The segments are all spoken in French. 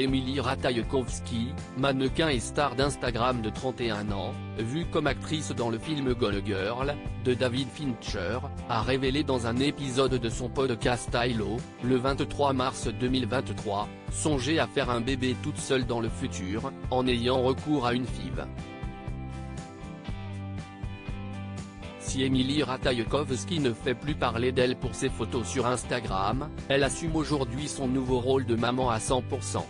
Emily Ratajkowski, mannequin et star d'Instagram de 31 ans, vue comme actrice dans le film Gone Girl, de David Fincher, a révélé dans un épisode de son podcast Hello, le 23 mars 2023, songer à faire un bébé toute seule dans le futur, en ayant recours à une FIV. Si Emily Ratajkowski ne fait plus parler d'elle pour ses photos sur Instagram, elle assume aujourd'hui son nouveau rôle de maman à 100%.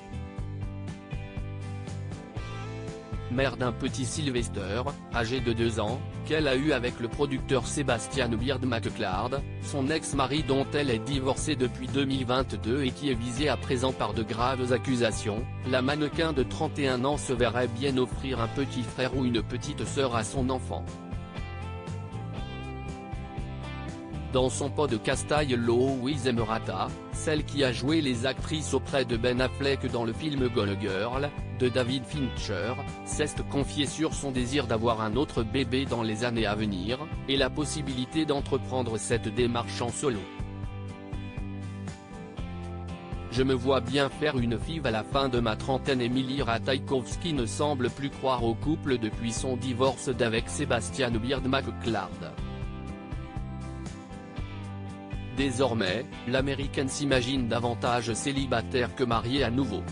Mère d'un petit Sylvester, âgé de 2 ans, qu'elle a eu avec le producteur Sebastian Beard McClard, son ex-mari dont elle est divorcée depuis 2022 et qui est visé à présent par de graves accusations, la mannequin de 31 ans se verrait bien offrir un petit frère ou une petite sœur à son enfant. Dans son podcast Hello with Emrata, celle qui a joué les actrices auprès de Ben Affleck dans le film Gone Girl, de David Fincher, s'est confiée sur son désir d'avoir un autre bébé dans les années à venir, et la possibilité d'entreprendre cette démarche en solo. Je me vois bien faire une FIV à la fin de ma trentaine. Emily Ratajkowski ne semble plus croire au couple depuis son divorce d'avec Sebastian Beard McClard. Désormais, l'américaine s'imagine davantage célibataire que mariée à nouveau.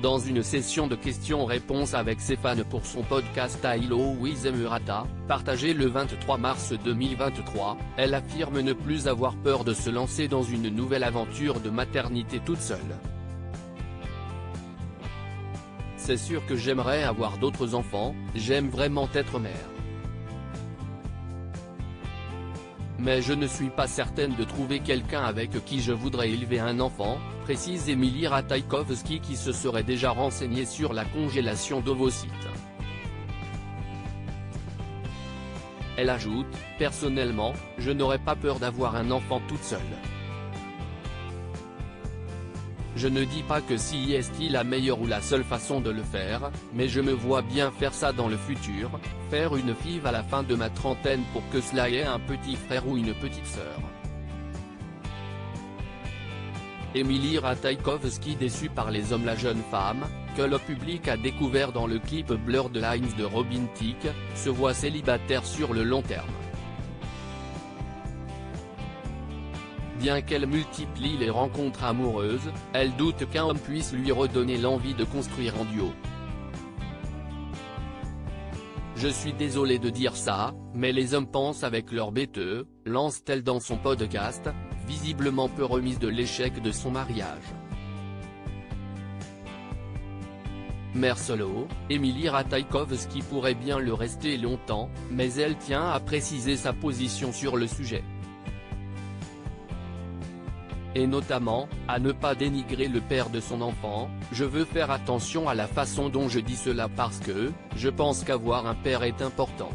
Dans une session de questions-réponses avec ses fans pour son podcast Hello with Emrata, partagé le 23 mars 2023, elle affirme ne plus avoir peur de se lancer dans une nouvelle aventure de maternité toute seule. C'est sûr que j'aimerais avoir d'autres enfants, j'aime vraiment être mère. Mais je ne suis pas certaine de trouver quelqu'un avec qui je voudrais élever un enfant, précise Emily Ratajkowski qui se serait déjà renseignée sur la congélation d'ovocytes. Elle ajoute, « Personnellement, je n'aurais pas peur d'avoir un enfant toute seule. Je ne dis pas que si est la meilleure ou la seule façon de le faire, mais je me vois bien faire ça dans le futur, faire une FIV à la fin de ma trentaine pour que cela ait un petit frère ou une petite sœur. » Emily Ratajkowski déçue par les hommes. La jeune femme, que le public a découvert dans le clip Blurred Lines de Robin Thicke, se voit célibataire sur le long terme. Bien qu'elle multiplie les rencontres amoureuses, elle doute qu'un homme puisse lui redonner l'envie de construire en duo. « Je suis désolée de dire ça, mais les hommes pensent avec leur bêteux », lance-t-elle dans son podcast, visiblement peu remise de l'échec de son mariage. Mère solo, Emily Ratajkowski pourrait bien le rester longtemps, mais elle tient à préciser sa position sur le sujet. Et notamment, à ne pas dénigrer le père de son enfant. « Je veux faire attention à la façon dont je dis cela parce que, je pense qu'avoir un père est important.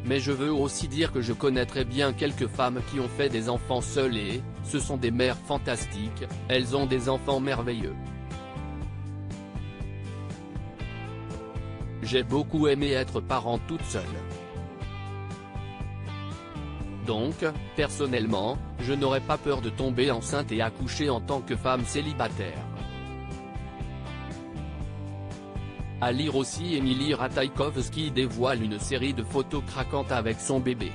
Mais je veux aussi dire que je connais très bien quelques femmes qui ont fait des enfants seules et, ce sont des mères fantastiques, elles ont des enfants merveilleux. J'ai beaucoup aimé être parent toute seule. Donc, personnellement, je n'aurais pas peur de tomber enceinte et accoucher en tant que femme célibataire. » À lire aussi, Emily Ratajkowski dévoile une série de photos craquantes avec son bébé.